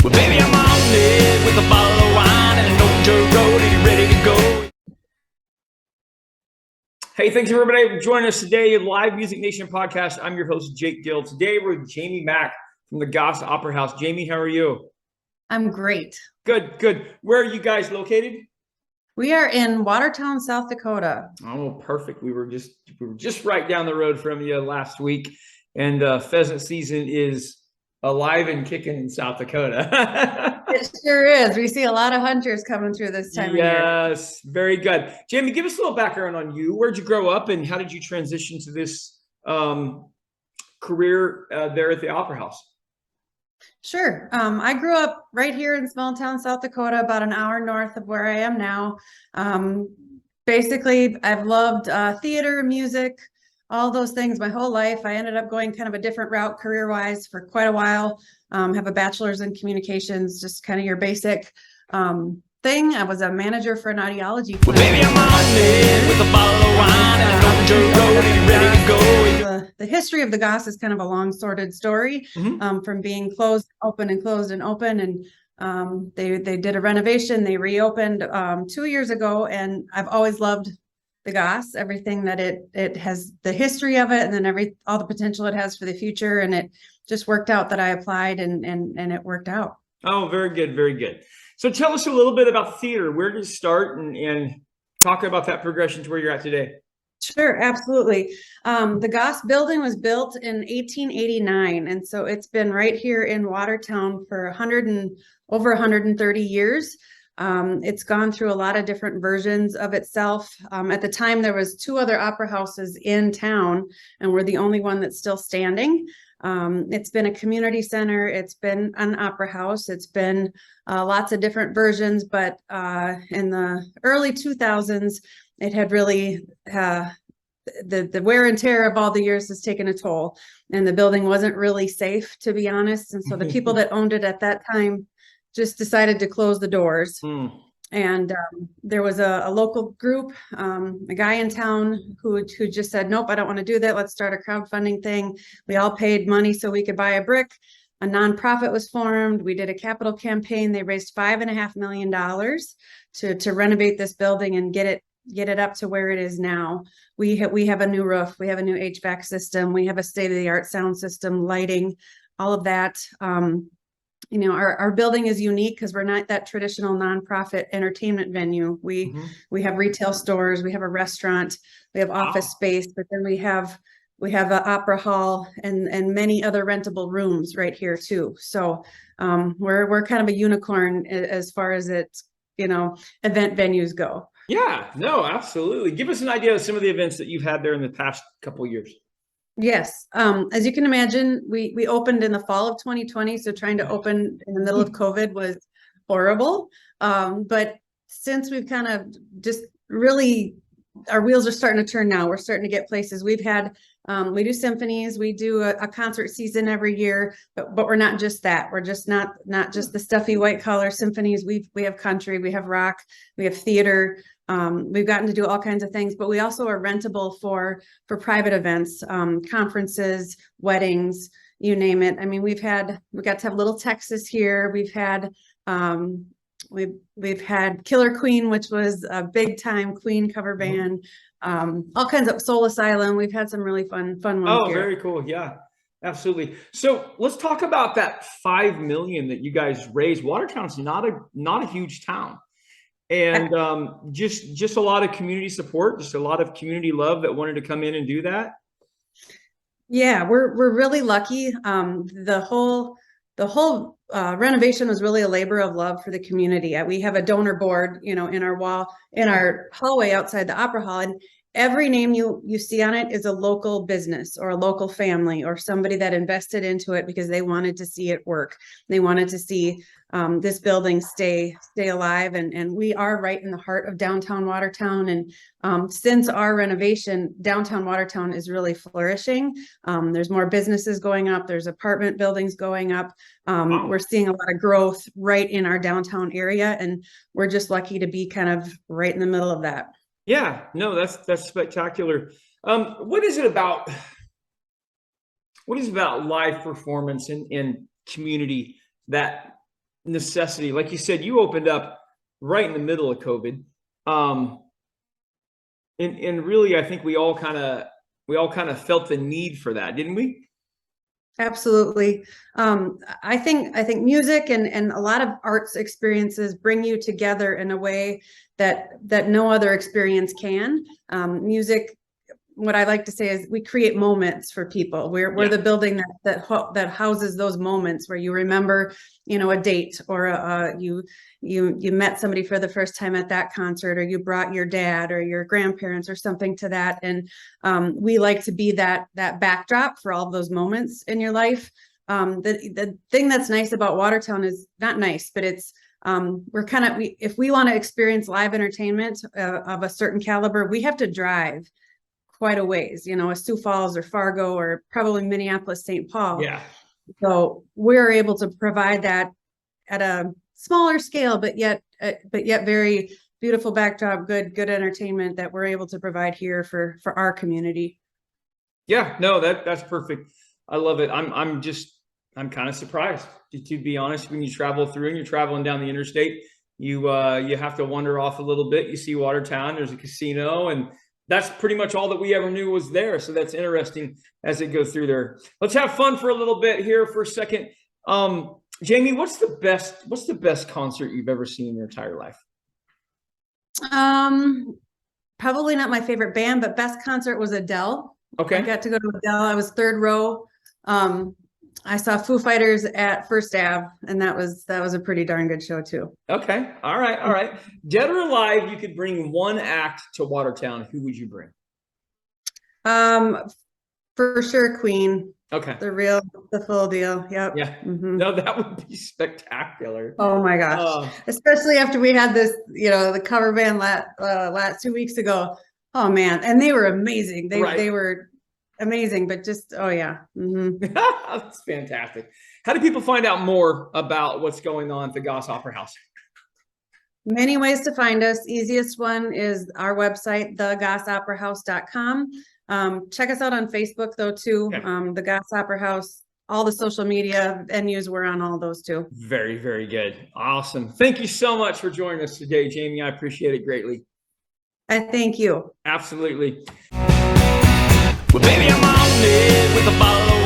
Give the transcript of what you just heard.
Well, baby, I'm on it with a bottle of wine and an old dirt road. Are you ready to go? Hey, thanks everybody for joining us today. Live Music Nation podcast. I'm your host, Jake Gill. Today we're with Jamie Mack from the Goss Opera House. Jamie, how are you? I'm great. Good, good. Where are you guys located? We are in Watertown, South Dakota. Oh, perfect. We were just right down the road from you last week, and pheasant season is alive and kicking in South Dakota. It sure is. We see a lot of hunters coming through this time of year. Yes, very good. Jamie, give us a little background on you. Where'd you grow up, and how did you transition to this career there at the Opera House? Sure. I grew up right here in small town, South Dakota, about an hour north of where I am now. Basically, I've loved theater, music, all those things my whole life. I ended up going kind of a different route career-wise for quite a while. Have a bachelor's in communications, just kind of your basic thing. I was a manager for an audiology clinic. Well, baby, I'm on it with a bottle of wine and an old dirt road. Are you ready to go? The history of the Goss is kind of a long sordid story, from being closed, open, and closed and open. And they did a renovation. They reopened 2 years ago, and I've always loved the Goss, everything that it has, the history of it, and then all the potential it has for the future. And it just worked out that I applied, and it worked out. Oh, very good, very good. So tell us a little bit about theater. Where did it start, and talk about that progression to where you're at today? Sure, absolutely. The Goss building was built in 1889, and so it's been right here in Watertown for over 130 years. It's gone through a lot of different versions of itself. At the time, there was 2 other opera houses in town, and we're the only one that's still standing. It's been a community center. It's been an opera house. It's been lots of different versions, but in the early 2000s, it had really, the wear and tear of all the years has taken a toll, and the building wasn't really safe, to be honest. And so the people that owned it at that time just decided to close the doors. And there was a local group, a guy in town who just said, nope, I don't want to do that. Let's start a crowdfunding thing. We all paid money so we could buy a brick. A nonprofit was formed. We did a capital campaign. They raised $5.5 million to renovate this building and get it up to where it is now. We have a new roof. We have a new HVAC system. We have a state-of-the-art sound system, lighting, all of that. You know, our building is unique because we're not that traditional nonprofit entertainment venue. We have retail stores, we have a restaurant, we have office space, but then we have an opera hall and many other rentable rooms right here too. So we're kind of a unicorn as far as it's, event venues go. Yeah, no, absolutely. Give us an idea of some of the events that you've had there in the past couple of years. Yes. As you can imagine, we opened in the fall of 2020. So trying to open in the middle of COVID was horrible. But since we've kind of just really, our wheels are starting to turn now. We're starting to get places. We've had, we do symphonies, we do a concert season every year, but we're not just that. We're just not just the stuffy white collar symphonies. We have country, we have rock, we have theater. We've gotten to do all kinds of things, but we also are rentable for private events, conferences, weddings, you name it. I mean, we got to have Little Texas here. We've had Killer Queen, which was a big time Queen cover band, all kinds of Soul Asylum. We've had some really fun ones here. Very cool. Yeah, absolutely. So let's talk about that $5 million that you guys raised. Watertown's not a huge town. And just a lot of community support, just a lot of community love that wanted to come in and do that. Yeah, we're really lucky. The whole renovation was really a labor of love for the community. We have a donor board, in our hallway outside the Opera Hall, and every name you see on it is a local business or a local family or somebody that invested into it because they wanted to see it work. They wanted to see this building stay alive, and we are right in the heart of downtown Watertown. And since our renovation, downtown Watertown is really flourishing. There's more businesses going up. There's apartment buildings going up. We're seeing a lot of growth right in our downtown area, and we're just lucky to be kind of right in the middle of that. Yeah, no, that's spectacular. What is it about live performance and community that necessity. Like you said, you opened up right in the middle of COVID. And really, I think we all kind of felt the need for that, didn't we? Absolutely. I think music and a lot of arts experiences bring you together in a way that no other experience can. Music, what I like to say is we create moments for people. We're the building that houses those moments where you remember, a date, or you met somebody for the first time at that concert, or you brought your dad or your grandparents or something to that. And we like to be that backdrop for all those moments in your life. The thing that's nice about Watertown is not nice, but it's if we want to experience live entertainment of a certain caliber, we have to drive quite a ways, a Sioux Falls or Fargo or probably Minneapolis, St. Paul. Yeah. So we're able to provide that at a smaller scale, but yet very beautiful backdrop, good entertainment that we're able to provide here for our community. Yeah, no, that's perfect. I love it. I'm kind of surprised, to be honest. When you travel through and you're traveling down the interstate, you have to wander off a little bit. You see Watertown, there's a casino, and that's pretty much all that we ever knew was there. So that's interesting as it goes through there. Let's have fun for a little bit here for a second. Jamie, what's the best concert you've ever seen in your entire life? Probably not my favorite band, but best concert was Adele. Okay. I got to go to Adele. I was third row. I saw Foo Fighters at First Ave, and that was a pretty darn good show too. Okay. All right. Dead or alive, you could bring one act to Watertown. Who would you bring? For sure, Queen. Okay. The full deal. Yep. Yeah. Mm-hmm. No, that would be spectacular. Oh my gosh. Especially after we had this, the cover band last 2 weeks ago. Oh man. And they were amazing. They were amazing, but just, oh yeah. Mm-hmm. That's fantastic. How do people find out more about what's going on at the Goss Opera House? Many ways to find us. Easiest one is our website, thegossoperahouse.com. Check us out on Facebook though too. Okay. The Goss Opera House, all the social media venues, we're on all those too. Very, very good. Awesome. Thank you so much for joining us today, Jamie. I appreciate it greatly. I thank you. Absolutely. Well, baby, I'm on it with a bottle of